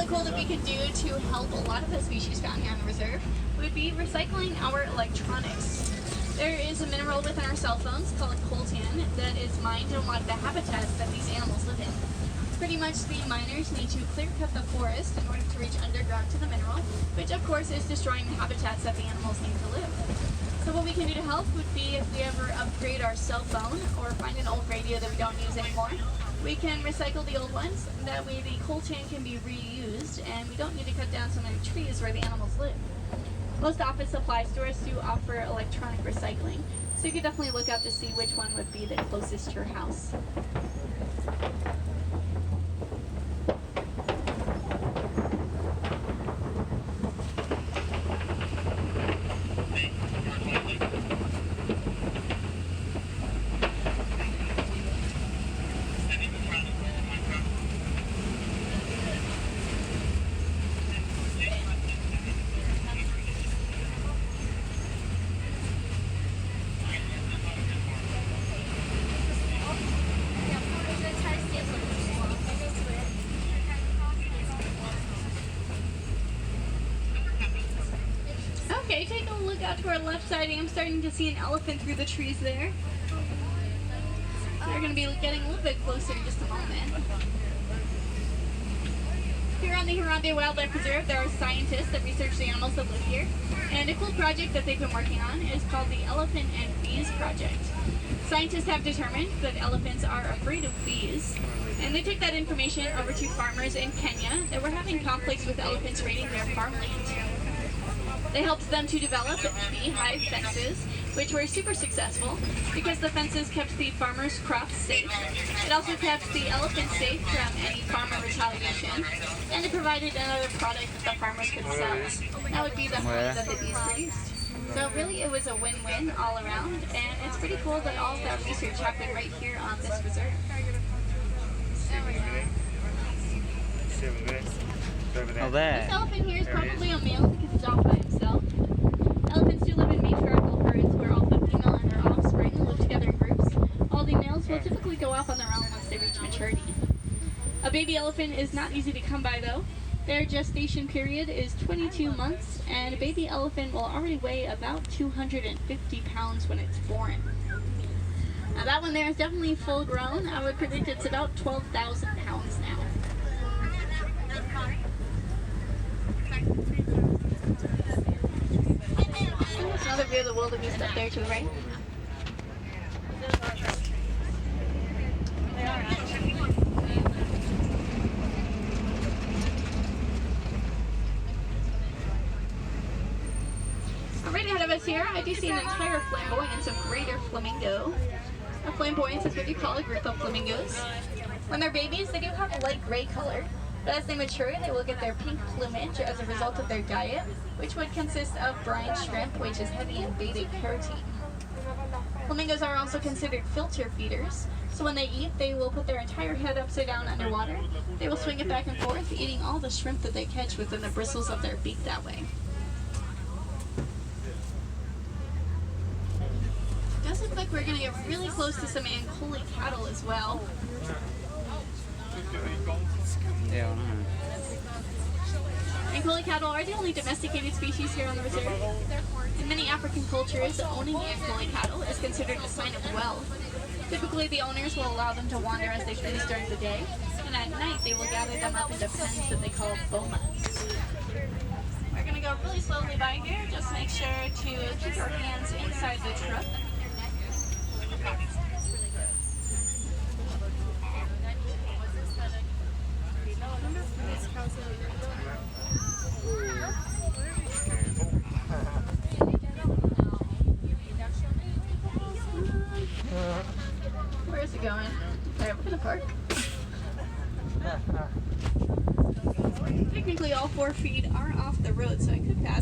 cool that we could do to help a lot of the species found here on the reserve would be recycling our electronics. There is a mineral within our cell phones called coltan that is mined in a lot of the habitats that these animals live in. Pretty much the miners need to clear cut the forest in order to reach underground to the mineral, which of course is destroying the habitats that the animals need to live. So what we can do to help would be if we ever upgrade our cell phone or find an old radio that we don't use anymore, we can recycle the old ones. That way the coltan can be reused and we don't need to cut down so many trees where the animals live. Most office supply stores do offer electronic recycling, so you could definitely look up to see which one would be the closest to your house. Okay, take a look out to our left side. I'm starting to see an elephant through the trees there. We're going to be getting a little bit closer in just a moment. Here on the Harambe Wildlife Preserve, there are scientists that research the animals that live here. And a cool project that they've been working on is called the Elephant and Bees Project. Scientists have determined that elephants are afraid of bees, and they took that information over to farmers in Kenya that were having conflicts with elephants raiding their farmland. They helped them to develop beehive fences, which were super successful because the fences kept the farmers' crops safe. It also kept the elephants safe from any farmer retaliation, and it provided another product that the farmers could sell. That would be the honey that the bees produced. So really it was a win-win all around, and it's pretty cool that all of that research happened right here on this reserve. Oh, there. This elephant here is probably a male because it's off by himself. Elephants do live in matriarchal herds where all the female and their offspring live together in groups. All the males will typically go off on their own once they reach maturity. A baby elephant is not easy to come by though. Their gestation period is 22 months, and a baby elephant will already weigh about 250 pounds when it's born. Now that one there is definitely full grown. I would predict it's about 12,000 pounds now. Another view of the wildebeest up there to the right. Right ahead of us here, I do see an entire flamboyance of greater flamingo. A flamboyance is what you call a group of flamingos. When they're babies, they do have a light gray color, but as they mature, they will get their pink plumage as a result of their diet, which would consist of brine shrimp, which is heavy in beta-carotene. Flamingos are also considered filter feeders, so when they eat, they will put their entire head upside down underwater. They will swing it back and forth, eating all the shrimp that they catch within the bristles of their beak that way. It does look like we're going to get really close to some Ankole cattle as well. Yeah, I know. Ankole cattle are the only domesticated species here on the reserve. In many African cultures, owning Ankole cattle is considered a sign of wealth. Typically, the owners will allow them to wander as they please during the day, and at night they will gather them up into pens that they call bomas. We're going to go really slowly by here. Just make sure to keep your hands inside the truck. Where's it going? Alright, we're gonna park. Technically all 4 feet are off the road, so I could pass.